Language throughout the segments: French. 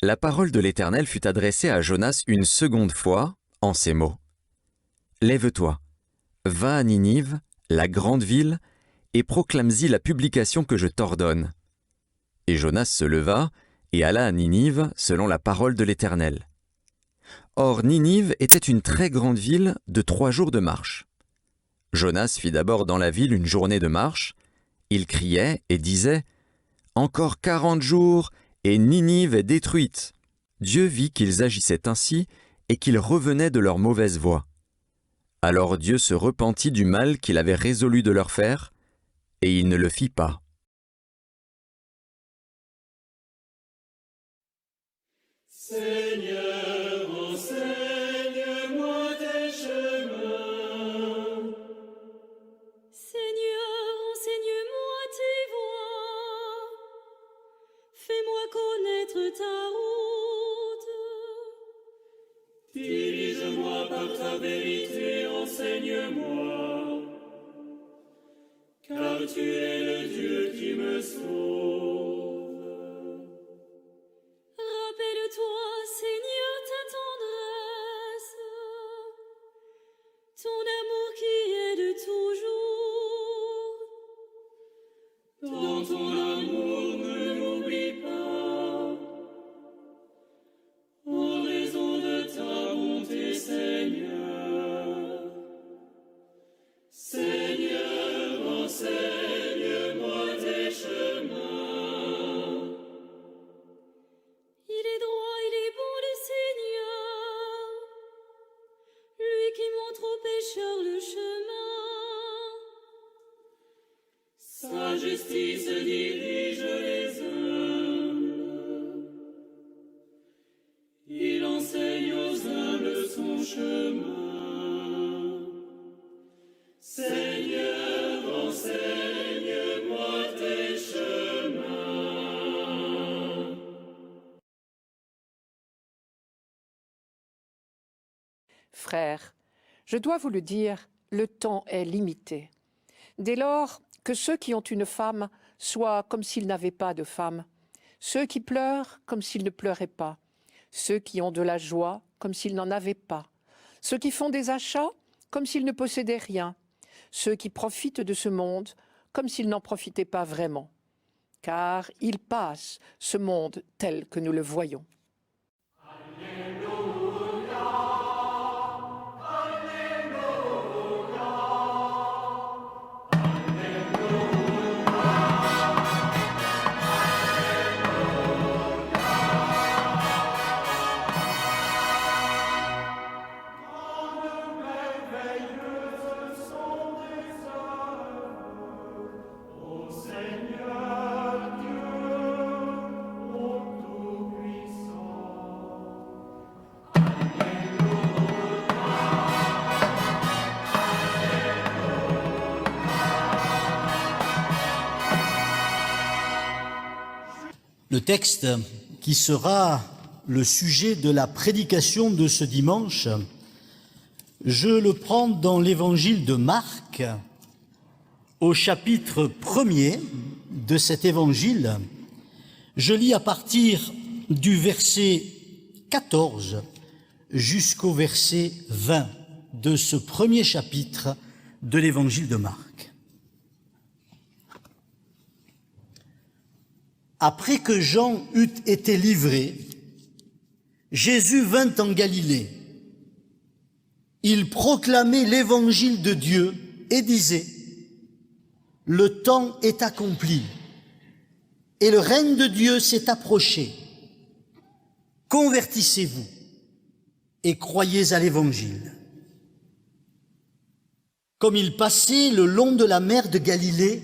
La parole de l'Éternel fut adressée à Jonas une seconde fois, en ces mots. « Lève-toi, va à Ninive, la grande ville, et proclame-y la publication que je t'ordonne. » Et Jonas se leva et alla à Ninive selon la parole de l'Éternel. Or Ninive était une très grande ville de 3 jours de marche. Jonas fit d'abord dans la ville une journée de marche. Il criait et disait « Encore 40 jours, et Ninive est détruite. » Dieu vit qu'ils agissaient ainsi et qu'ils revenaient de leur mauvaise voie. Alors Dieu se repentit du mal qu'il avait résolu de leur faire, et il ne le fit pas. Seigneur, enseigne-moi tes chemins. Seigneur, enseigne-moi tes voies. Fais-moi connaître ta route. Dirige-moi par ta vérité, enseigne-moi. Car tu es le Dieu qui me sauve. Rappelle-toi, Seigneur, ta tendresse, ton amour qui est de toujours. Dans ton amour, ne m'oublie pas. En raison de ta bonté, Seigneur. Seigneur, enseigne-moi tes chemins. Il est droit, il est bon le Seigneur, lui qui montre aux pécheurs le chemin. Sa justice dirige les humbles. Il enseigne aux humbles son chemin. Seigneur, enseigne-moi tes chemins. Frères, je dois vous le dire, le temps est limité. Dès lors que ceux qui ont une femme soient comme s'ils n'avaient pas de femme, ceux qui pleurent comme s'ils ne pleuraient pas, ceux qui ont de la joie comme s'ils n'en avaient pas, ceux qui font des achats comme s'ils ne possédaient rien, ceux qui profitent de ce monde comme s'ils n'en profitaient pas vraiment. Car il passe, ce monde tel que nous le voyons. Le texte qui sera le sujet de la prédication de ce dimanche, je le prends dans l'évangile de Marc, au chapitre 1er de cet évangile. Je lis à partir du verset 14 jusqu'au verset 20 de ce premier chapitre de l'évangile de Marc. Après que Jean eut été livré, Jésus vint en Galilée. Il proclamait l'évangile de Dieu et disait « Le temps est accompli et le règne de Dieu s'est approché. Convertissez-vous et croyez à l'évangile. » Comme il passait le long de la mer de Galilée,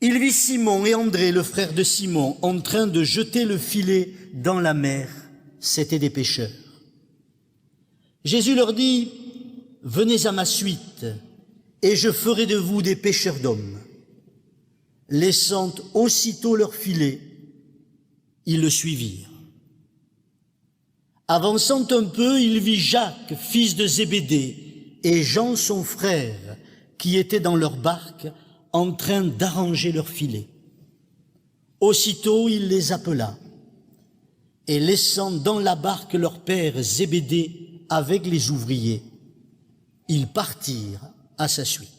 il vit Simon et André, le frère de Simon, en train de jeter le filet dans la mer. C'étaient des pêcheurs. Jésus leur dit « Venez à ma suite, et je ferai de vous des pêcheurs d'hommes. » Laissant aussitôt leur filet, ils le suivirent. Avançant un peu, il vit Jacques, fils de Zébédée, et Jean, son frère, qui étaient dans leur barque, en train d'arranger leur filet. Aussitôt, il les appela. et laissant dans la barque leur père Zébédée avec les ouvriers, ils partirent à sa suite.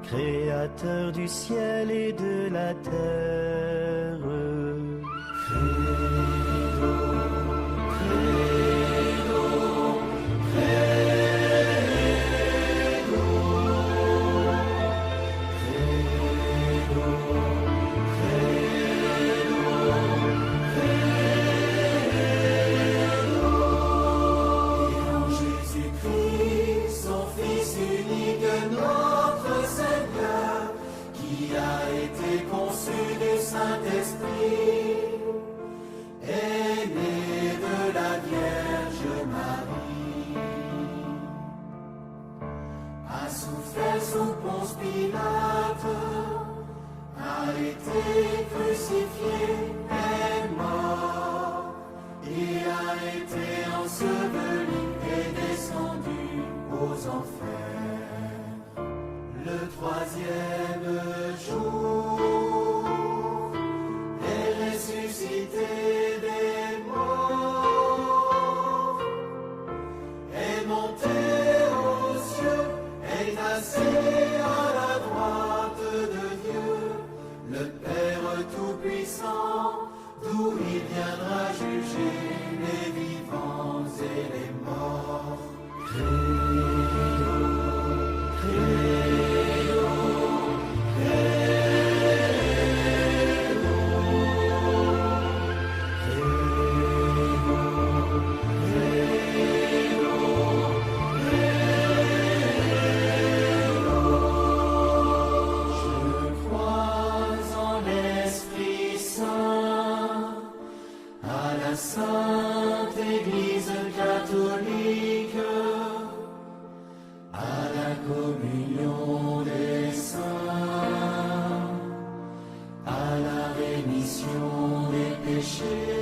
Créateur du ciel et de la terre. Sous Ponce Pilate, a été crucifié, est mort, et a été enseveli et descendu aux enfers. Le troisième jour est ressuscité des morts, est monté aux cieux, est assis à la droite de Dieu, le Père Tout-Puissant, d'où il viendra juger les vivants et les morts. Credo, credo, Sainte Église catholique, à la communion des saints, à la rémission des péchés,